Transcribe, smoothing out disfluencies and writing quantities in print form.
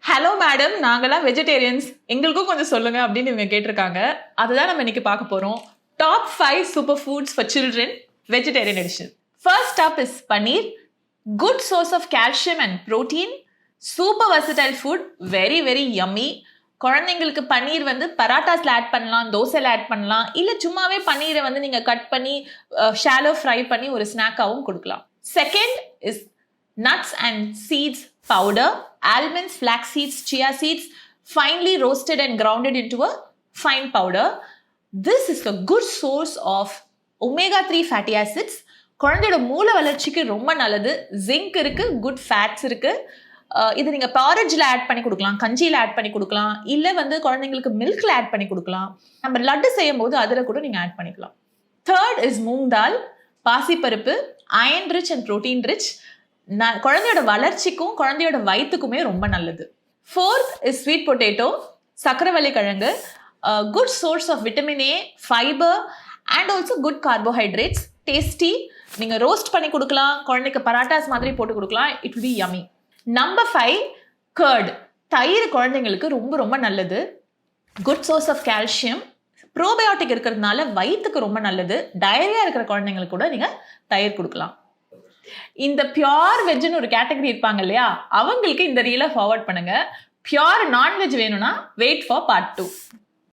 Hello madam, நாங்களாம் vegetarians, எங்களுக்கும் கொஞ்சம் சொல்லுங்க அப்படின்னு இவங்க கேட்டிருக்காங்க. அதுதான் நம்ம இன்னைக்கு பார்க்க போறோம். Top 5 super foods for children, vegetarian edition. First up is paneer. Good source of calcium and protein. Super versatile food, very very yummy. குழந்தைங்களுக்கு பன்னீர் வந்து பராட்டாஸ்ல ஆட் பண்ணலாம், தோசையில் ஆட் பண்ணலாம், இல்லை சும்மாவே பன்னீரை வந்து நீங்கள் கட் பண்ணி ஷாலோ ஃப்ரை பண்ணி ஒரு ஸ்நாக்காகவும் கொடுக்கலாம். Second is nuts and seeds powder, almonds, flax seeds, chia seeds, finely roasted and grounded into a fine powder. This is a good source of omega-3 fatty acids. குழந்தையோட மூளை வளர்ச்சிக்கு ரொம்ப நல்லது. Zinc இருக்கு, good fats இருக்கு. இது நீங்கள் பாரேஜில் add பண்ணி கொடுக்கலாம், கஞ்சியில் ஆட் பண்ணி கொடுக்கலாம், இல்லை வந்து குழந்தைங்களுக்கு மில்கில் ஆட் பண்ணி கொடுக்கலாம். நம்ம லட்டு செய்யும் போது அதில் கூட நீங்கள் ஆட் பண்ணிக்கலாம். தேர்ட் இஸ் மூங் தால், பாசிப்பருப்பு, iron rich and protein rich. குழந்தையோட வளர்ச்சிக்கும் குழந்தையோட வயிற்றுக்குமே ரொம்ப நல்லது. ஃபோர்த் இஸ் ஸ்வீட் பொட்டேட்டோ, சக்கரவள்ளி கிழங்கு. Good source of vitamin A, fibre and also good carbohydrates. Tasty. நீங்கள் ரோஸ்ட் பண்ணி கொடுக்கலாம், குழந்தைக்கு பராட்டாஸ் மாதிரி போட்டு கொடுக்கலாம். It will be yummy. Number 5 curd. தயிர் குழந்தைங்களுக்கு ரொம்ப ரொம்ப நல்லது. Good source of calcium, probiotic இருக்கிறதுனால வயிற்றுக்கு ரொம்ப நல்லது. டயரியா இருக்கிற குழந்தைங்களுக்கு கூட நீங்கள் தயிர் கொடுக்கலாம். இந்த பியோர் வெஜ்னு ஒரு கேட்டகரி இருப்பாங்க இல்லையா, அவங்களுக்கு இந்த ரீலை ஃபார்வர்ட் பண்ணுங்க. பியோர் நான்வெஜ் வேணும்னா வெயிட் ஃபார் பார்ட் 2.